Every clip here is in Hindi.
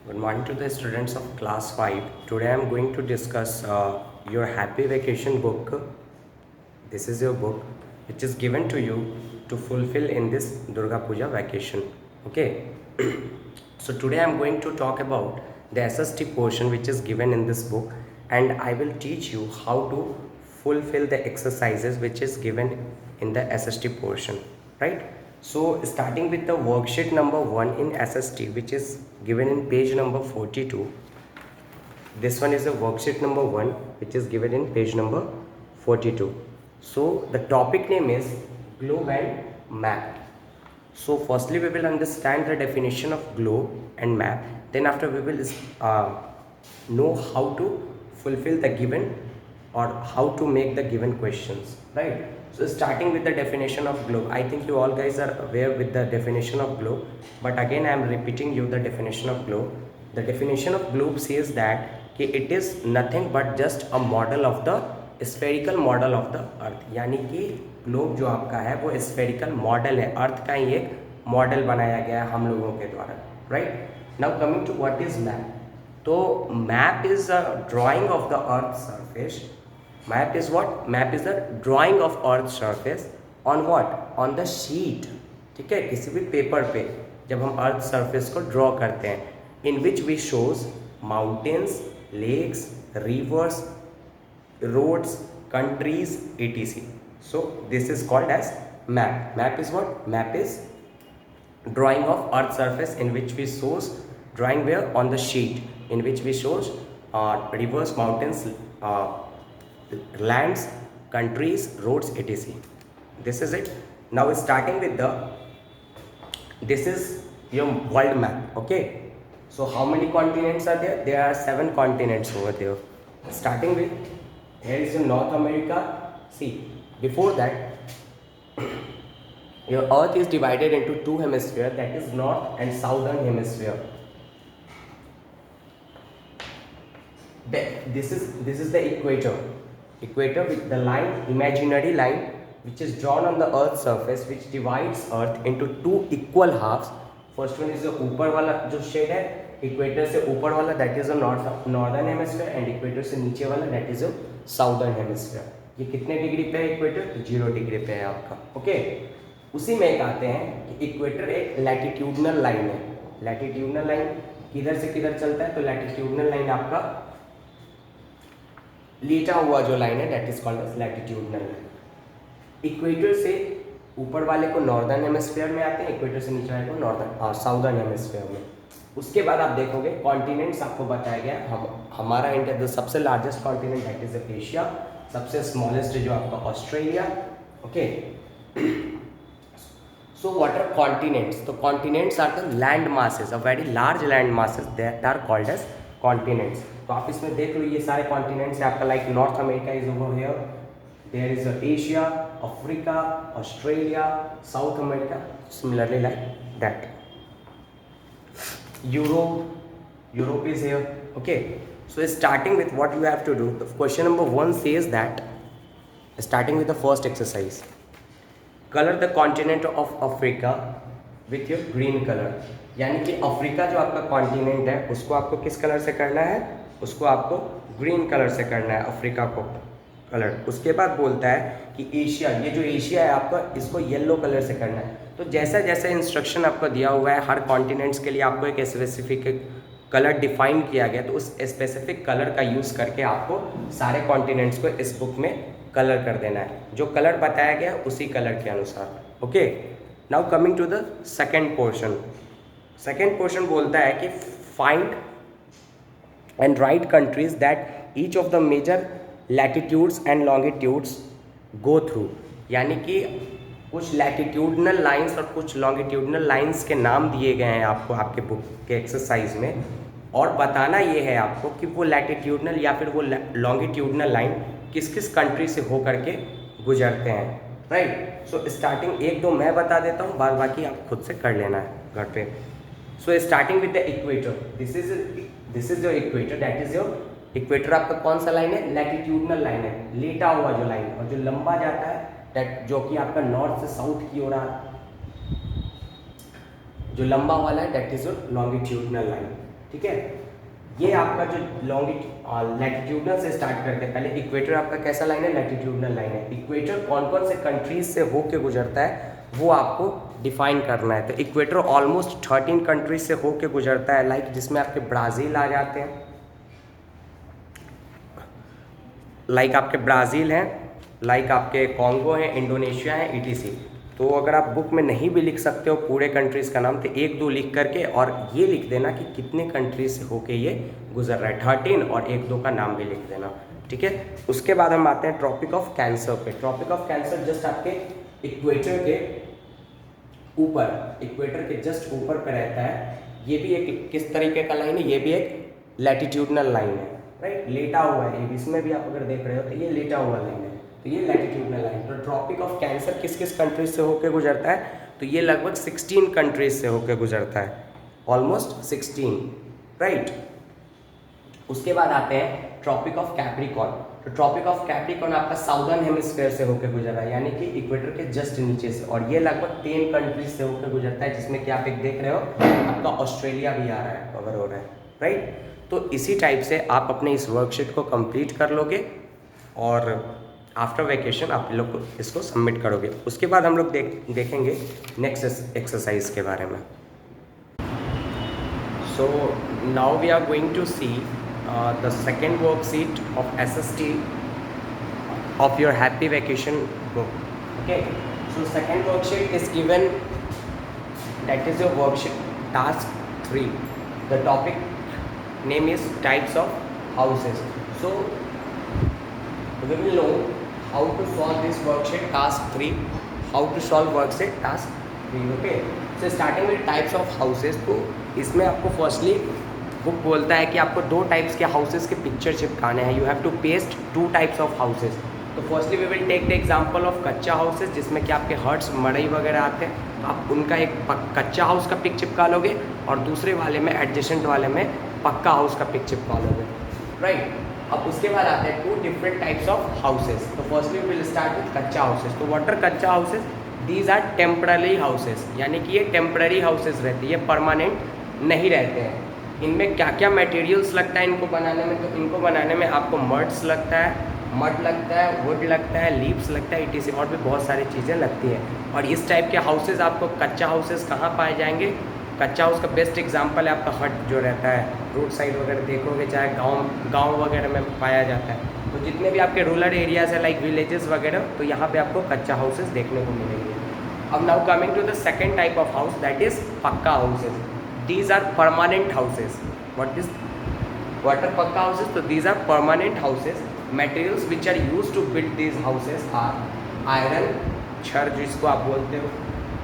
Good morning to the students of class 5. Today I am going to discuss your happy vacation book. This is your book which is given to you to fulfill in this Durga Puja vacation. Okay. So today I am going to talk about the SST portion which is given in this book, and I will teach you how to fulfill the exercises which is given in the SST portion, right? So starting with the worksheet number 1 in SST, which is given in page number 42. This one is the worksheet number 1 which is given in page number 42. So the topic name is globe and map. So firstly we will understand the definition of globe and map. Then after we will know how to fulfill the given or how to make the given questions, right? So starting with the definition of globe, I think you all guys are aware with the definition of globe, but again I am repeating you the definition of globe. The definition of globe says that it is nothing but just a model of the spherical model of the अर्थ, यानी कि ग्लोब जो आपका है वो स्फेरिकल मॉडल है, अर्थ का ही एक मॉडल बनाया गया है हम लोगों के द्वारा, right? Now coming to what is map. तो map is a drawing of the earth surface. Map is what? Map is the drawing of earth surface on what? On the sheet. ठीक है, किसी भी पेपर पे जब हम अर्थ सरफेस को ड्रॉ करते हैं, in which we shows mountains, lakes, rivers, roads, countries, etc. So this is called as map. Map is what? Map is drawing of earth surface in which we shows, drawing where? On the sheet, in which we shows rivers, mountains, lands, countries, roads, etc. This is it. Now starting with the, this is your world map. Okay, so how many continents are there? There are 7 continents over there. Starting with, here is North America. See, before that, your earth is divided into 2 hemispheres, that is north and southern hemisphere. This is the equator. Equator with the line, imaginary line, which is drawn on the earth's surface, which divides earth into 2 equal halves. First one is the ऊपर वाला जो शेड है, इक्वेटर से ऊपर वाला, that is northern hemisphere, and equator से नीचे वाला, दैट इज साउदर्न हेमिस्फीयर. ये कितने डिग्री पे है इक्वेटर? 0 डिग्री पे है आपका. ओके, उसी में कहते हैं कि इक्वेटर एक लैटिट्यूडनल लाइन है. लैटिट्यूडनल लाइन किधर से किधर चलता है? तो लैटिट्यूडनल लाइन आपका लेटा हुआ जो लाइन है, that is called as latitudinal line. Equator से ऊपर वाले को नॉर्दर्न हेमिस्फीयर में आते हैं, इक्वेटर से नीचे वाले को नॉर्दर्न साउदर्न हेमिस्फीयर में. उसके बाद आप देखोगे कॉन्टिनेंट्स आपको बताया गया. हमारा इंडिया जो सबसे largest continent that is Asia, सबसे स्मॉलेस्ट जो आपका Australia. Okay, so what are continents? तो continents are the land masses, a very large land masses, that are called as continents. तो आप इसमें देख लो ये सारे कॉन्टिनेंट्स है आपका. Like North America is over here, there is Asia, Africa, Australia, South America, similarly like that. Europe is here. Okay, so starting with what you have to do, the question number 1 says that, starting with the first exercise, color the continent of Africa with your green color. यानी कि अफ्रीका जो आपका कॉन्टिनेंट है उसको आपको किस कलर से करना है? उसको आपको ग्रीन कलर से करना है, अफ्रीका को कलर. उसके बाद बोलता है कि एशिया, ये जो एशिया है आपका, इसको येलो कलर से करना है. तो जैसा जैसा इंस्ट्रक्शन आपको दिया हुआ है, हर कॉन्टिनेंट्स के लिए आपको एक स्पेसिफिक कलर डिफाइन किया गया, तो उस स्पेसिफिक कलर का यूज़ करके आपको सारे कॉन्टिनेंट्स को इस बुक में कलर कर देना है. जो कलर बताया गया उसी कलर के अनुसार. Okay, now coming to the second portion. Second portion बोलता है कि find and write countries that each of the major latitudes and longitudes go through. यानी कि कुछ लैटिट्यूडनल लाइंस और कुछ लॉन्गिट्यूडनल लाइंस के नाम दिए गए हैं आपको आपके बुक के एक्सरसाइज में, और बताना ये है आपको कि वो लैटिट्यूडनल या फिर वो लॉन्गिट्यूडनल लाइन किस किस कंट्री से हो करके गुजरते हैं, राइट? सो स्टार्टिंग 1-2 मैं बता देता हूँ, बाद बाकी आप खुद से कर लेना है घर पे. So starting with the equator, this is your equator, that is your equator. आपका कौन सा लाइन है? लैटिट्यूडनल लाइन है, लेटा हुआ जो लाइन, और जो लंबा जाता है दैट जो कि आपका नॉर्थ से साउथ की ओर जो लंबा वाला है that is your longitudinal line. ठीक है। ये आपका जो लैटिट्यूडनल से स्टार्ट करते हैं, पहले इक्वेटर आपका कैसा लाइन है, लैटिट्यूडनल लाइन है। इक्वेटर कौन कौन से कंट्रीज से होके गुजरता है वो आपको डिफाइन करना है। तो इक्वेटर ऑलमोस्ट 13 कंट्रीज से होके गुजरता है, लाइक जिसमें आपके ब्राज़ील आ जाते हैं, लाइक आपके ब्राज़ील हैं, लाइक आपके कॉन्गो हैं, इंडोनेशिया है, ईटीसी। तो अगर आप बुक में नहीं भी लिख सकते हो पूरे कंट्रीज़ का नाम, तो एक दो लिख करके और ये लिख देना कि कितने कंट्रीज से होके ये गुजर रहा है, 13, और एक दो का नाम भी लिख देना, ठीक है। उसके बाद हम आते हैं ट्रॉपिक ऑफ कैंसर पे। ट्रॉपिक ऑफ कैंसर जस्ट आपके इक्वेटर के ऊपर, इक्वेटर के जस्ट ऊपर पे रहता है। ये भी एक किस तरीके का लाइन है, ये भी एक लैटिट्यूडनल लाइन है, राइट, लेटा हुआ है। इसमें भी आप अगर देख रहे हो तो ये लेटा हुआ लाइन है, तो ये लैटिट्यूडनल लाइन। तो ट्रॉपिक ऑफ कैंसर किस किस कंट्रीज से होकर गुजरता है, तो ये लगभग 16 कंट्रीज से होकर गुजरता है, ऑलमोस्ट 16, राइट। उसके बाद आते हैं ट्रॉपिक ऑफ कैप्रिकॉर्न। तो ट्रॉपिक ऑफ कैप्रिकॉर्न आपका साउदर्न हेमिस्फीयर से होकर गुजर रहा है, यानी कि इक्वेटर के जस्ट नीचे से, और ये लगभग 10 कंट्रीज से होकर गुजरता है, जिसमें कि आप एक देख रहे हो आपका ऑस्ट्रेलिया भी आ रहा है, कवर हो रहा है, राइट। तो इसी टाइप से आप अपने इस वर्कशीट को कंप्लीट कर लोगे और आफ्टर वेकेशन आप लोग को इसको सबमिट करोगे। उसके बाद हम लोग देखेंगे नेक्स्ट एक्सरसाइज के बारे में। So now we are going to see the second worksheet of SST of your happy vacation book. Okay, so second worksheet is given, that is your worksheet task 3. The topic name is types of houses. So we will know how to solve this worksheet task 3, how to solve worksheet task 3. Okay, so starting with types of houses, तो इसमें आपको फर्स्टली बुक बोलता है कि आपको 2 टाइप्स के हाउसेस के पिक्चर चिपकाने हैं। You have to paste 2 types of houses. तो firstly we will take the example of kachcha houses, जिसमें कि आपके हट्स, मड़ई वगैरह आते हैं, तो आप उनका एक कच्चा हाउस का पिक चिपका लोगे, और दूसरे वाले में, एडजेसेंट वाले में, पक्का हाउस का पिक चिपका लोगे, राइट। अब उसके बाद आते हैं 2 डिफरेंट टाइप्स ऑफ हाउसेस। तो firstly we will start with kachcha houses. तो what are kachcha houses? These are temporary houses, यानी कि ये टेम्पररी हाउसेस रहते हैं, ये परमानेंट नहीं रहते हैं। इनमें क्या क्या मटेरियल्स लगता है इनको बनाने में? तो इनको बनाने में आपको मड्स लगता है, मड लगता है, वुड लगता है, लीव्स लगता है, इटीसी, और भी बहुत सारी चीज़ें लगती हैं। और इस टाइप के हाउसेस आपको कच्चा हाउसेस कहाँ पाए जाएंगे? कच्चा हाउस का बेस्ट एग्जांपल है आपका हट जो रहता है, रोड साइड वगैरह देखोगे, चाहे गाँव वगैरह में पाया जाता है। तो जितने भी आपके रूरल एरियाज़ है लाइक विलेजेस वगैरह, तो यहाँ पर आपको कच्चा हाउसेस देखने को मिलेंगे। अब now coming to the second type of house, that is pucca houses. These are permanent houses. What are pakka houses? So these are permanent houses. Materials which are used to build these houses are iron, छड़ जिसको आप बोलते हो,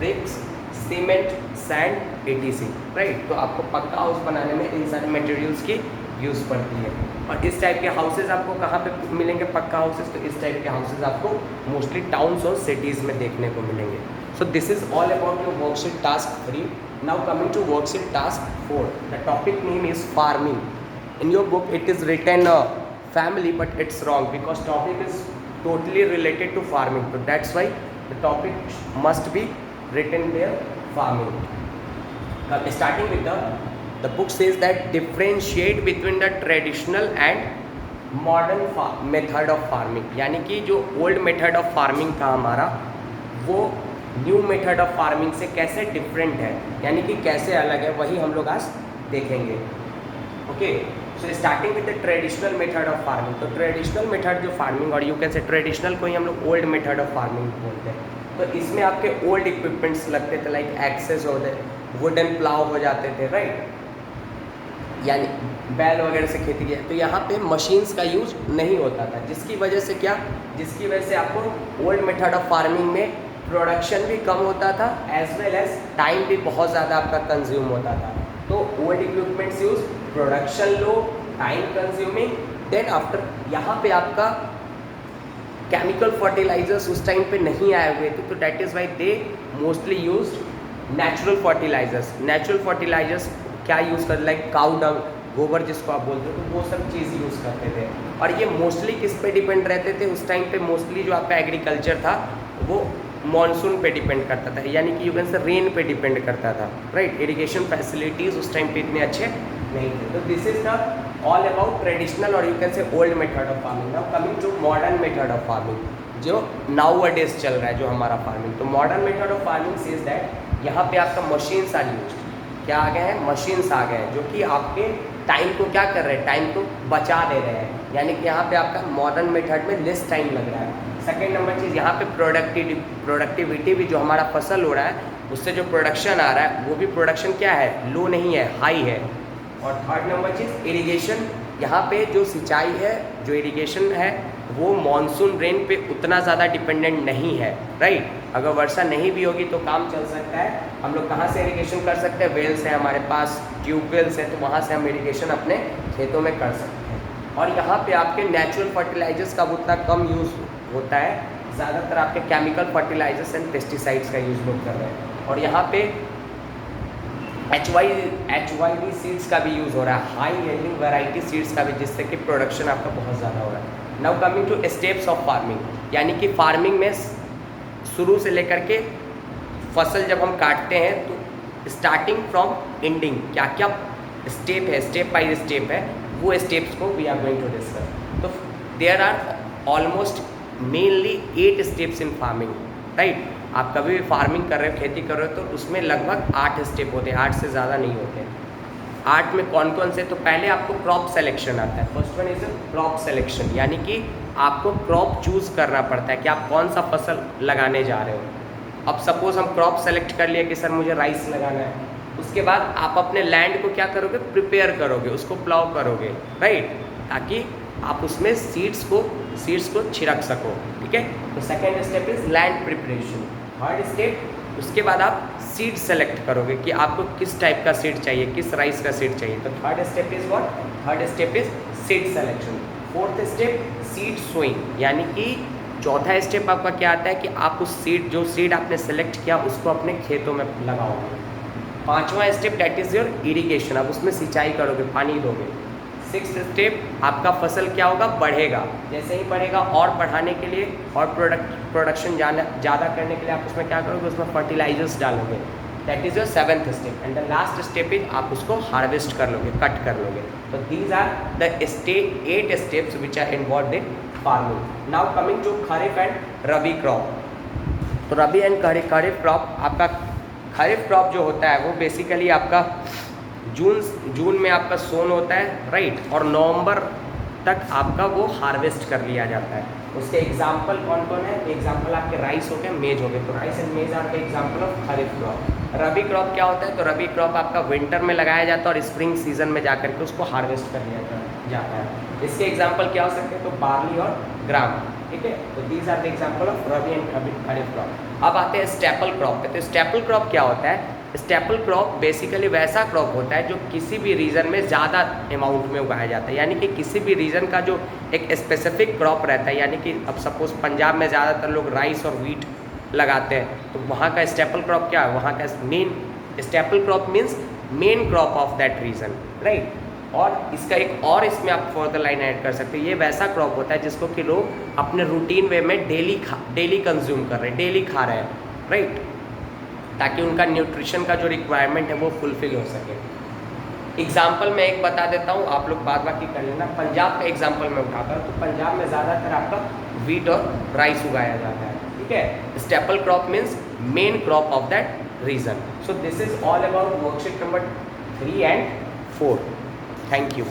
bricks, cement, sand, etc. Right? तो आपको पक्का हाउस बनाने में इन सारे मटेरियल्स की यूज़ पड़ती है। और इस टाइप के हाउसेज आपको कहाँ पे मिलेंगे पक्का हाउसेज? तो इस टाइप के हाउसेज आपको मोस्टली टाउन्स और सिटीज़ में देखने को मिलेंगे। So this is all about your worksheet task 3. Now coming to worksheet task 4. The topic name is farming. In your book it is written family, but it's wrong because topic is totally related to farming. So that's why the topic must be written there, farming. Starting with the book says that differentiate between the traditional and modern method of farming. यानी कि जो old method of farming था हमारा, वो न्यू मेथड ऑफ फार्मिंग से कैसे डिफरेंट है, यानी कि कैसे अलग है, वही हम लोग आज देखेंगे। Okay, so starting with the traditional method of farming. तो ट्रेडिशनल मेथड जो फार्मिंग, और यू कैन से ट्रेडिशनल को ही हम लोग ओल्ड मेथड ऑफ फार्मिंग बोलते हैं। तो इसमें आपके ओल्ड इक्विपमेंट्स लगते थे, लाइक एक्सेस होते, वुडन प्लाव हो जाते थे, राइट, यानी बैल वगैरह से खेती की। तो यहाँ पे मशीन्स का यूज नहीं होता था, जिसकी वजह से क्या, जिसकी वजह से आपको ओल्ड मेथड ऑफ फार्मिंग में प्रोडक्शन भी कम होता था, एज वेल एज टाइम भी बहुत ज़्यादा आपका कंज्यूम होता था। तो ओल्ड इक्विपमेंट्स यूज, प्रोडक्शन लो, टाइम कंज्यूमिंग। देन आफ्टर यहाँ पे आपका केमिकल फर्टिलाइजर्स उस टाइम पे नहीं आए हुए थे, तो that is why they mostly use natural fertilizers. Natural fertilizers क्या यूज़ कर, लाइक काउ डंग, गोबर जिसको आप बोलते हो, तो वो सब चीज़ यूज़ करते थे। और ये मोस्टली किस पे डिपेंड रहते थे उस टाइम पे? मोस्टली जो आपका एग्रीकल्चर था वो मॉनसून पे डिपेंड करता था, यानी कि यू कैन से रेन पे डिपेंड करता था, राइट। इरिगेशन फैसिलिटीज़ उस टाइम पे इतने अच्छे नहीं थे। तो this is the all about traditional और you can say old method of farming. Now coming to modern method of farming जो नाउ डेज चल रहा है जो हमारा फार्मिंग। तो modern method of farming says that यहाँ पे आपका मशीन्स आर यूज। क्या आ गए हैं? मशीन्स आ गए हैं जो कि आपके टाइम को क्या कर रहे हैं? टाइम को बचा दे रहे हैं, यानी कि यहाँ पे आपका मॉडर्न मेथड में लेस टाइम लग रहा है। सेकेंड नंबर चीज़, यहाँ पे प्रोडक्टिविटी भी जो हमारा फसल हो रहा है उससे जो प्रोडक्शन आ रहा है वो भी प्रोडक्शन क्या है? लो नहीं है, हाई है। और थर्ड नंबर चीज़ इरिगेशन, यहाँ पे जो सिंचाई है, जो इरिगेशन है वो मॉनसून रेन पे उतना ज़्यादा डिपेंडेंट नहीं है, राइट। अगर वर्षा नहीं भी होगी तो काम चल सकता है। हम लोग कहाँ से इरिगेशन कर सकते हैं? वेल्स है हमारे पास, ट्यूबवेल्स है, तो वहाँ से हम इरिगेशन अपने खेतों में कर सकते हैं। और यहाँ पे आपके नेचुरल फर्टिलाइजर्स का उतना कम यूज़ होता है, ज़्यादातर आपके केमिकल फर्टिलाइजर्स एंड पेस्टिसाइड्स का यूज़ लोग कर रहे हैं। और यहाँ पे HYV सीड्स का भी यूज़ हो रहा है, हाई यील्डिंग वैरायटी सीड्स का भी, जिससे कि प्रोडक्शन आपका बहुत ज़्यादा हो रहा है। Now coming two steps of farming, यानी कि फार्मिंग में शुरू से लेकर के फसल जब हम काटते हैं तो स्टार्टिंग फ्रॉम एंडिंग क्या क्या स्टेप है, स्टेप बाय स्टेप है, वो स्टेप्स को we are going to discuss. तो there are almost mainly 8 steps in farming, right. आप कभी भी फार्मिंग कर रहे हो, खेती कर रहे हो, तो उसमें लगभग 8 स्टेप होते हैं, 8 से ज़्यादा नहीं होते। 8 में कौन कौन से? तो पहले आपको क्रॉप सेलेक्शन आता है। First one is crop selection, यानी कि आपको क्रॉप चूज़ करना पड़ता है कि आप कौन सा फसल लगाने जा रहे हो। अब सपोज हम क्रॉप सेलेक्ट कर लिए कि सर मुझे राइस लगाना है, उसके बाद आप अपने लैंड को क्या करोगे? प्रिपेयर करोगे, उसको प्लाउ करोगे, राइट, ताकि आप उसमें सीड्स को छिड़क सको, ठीक है। तो second step is land preparation. Third step, उसके बाद आप सीड सेलेक्ट करोगे कि आपको किस टाइप का सीड चाहिए, किस राइस का सीड चाहिए। तो third step is what? Third step is seed selection. Fourth step seed sowing, यानी कि चौथा स्टेप आपका क्या आता है कि आप उस जो सीड आपने सेलेक्ट किया उसको अपने खेतों में लगाओगे। पांचवा step that is your irrigation, आप उसमें सिंचाई करोगे, पानी दोगे। सिक्स्थ स्टेप आपका फसल क्या होगा? बढ़ेगा। जैसे ही बढ़ेगा और बढ़ाने के लिए और प्रोडक्शन ज़्यादा करने के लिए आप उसमें क्या करोगे? उसमें फर्टिलाइजर्स डालोगे। That is your seventh step. And the last step is आप उसको हार्वेस्ट कर लोगे, कट कर लोगे। तो these are the 8 steps which are involve in farming. Now coming to kharif and rabi crop. तो रबी एंड खरीफ क्रॉप, आपका खरीफ क्रॉप जो होता है वो बेसिकली आपका जून में आपका सोन होता है, राइट, और नवंबर तक आपका वो हार्वेस्ट कर लिया जाता है। उसके एग्जाम्पल कौन कौन है? एग्जाम्पल आपके राइस हो गए, मेज हो गए। तो राइस एंड मेज आपके example of kharif crop. Rabi crop क्या होता है? तो रबी क्रॉप आपका विंटर में लगाया जाता है और स्प्रिंग सीजन में जाकर के उसको हार्वेस्ट कर लिया जाता है। इसके एग्जाम्पल क्या हो सकते हैं? तो बार्ली और ग्राम, ठीक है। तो these are the example of rabi and kharif crop. अब आते हैं स्टेपल क्रॉप पे। तो स्टेपल क्रॉप क्या होता है? स्टेपल क्रॉप बेसिकली वैसा क्रॉप होता है जो किसी भी रीजन में ज़्यादा अमाउंट में उगाया जाता है, यानी कि किसी भी रीजन का जो एक स्पेसिफिक क्रॉप रहता है। यानी कि अब सपोज पंजाब में ज़्यादातर लोग राइस और व्हीट लगाते हैं, तो वहाँ का स्टेपल क्रॉप क्या है? वहाँ का main staple crop means main crop of that region, right. और इसका एक और इसमें आप फर्दर लाइन ऐड कर सकते हैं, ये वैसा क्रॉप होता है जिसको कि लोग अपने रूटीन वे में डेली कंज्यूम कर रहे हैं, डेली खा रहे हैं, राइट, ताकि उनका न्यूट्रिशन का जो रिक्वायरमेंट है वो फुलफिल हो सके। एग्जाम्पल मैं एक बता देता हूँ, आप लोग बाद बाकी कर लेना। पंजाब का एग्जाम्पल मैं उठाता हूँ। तो पंजाब में ज़्यादातर आपका व्हीट और राइस उगाया जाता है, ठीक है। Staple crop means main crop of that region. So this is all about worksheet number 3 and 4. Thank you.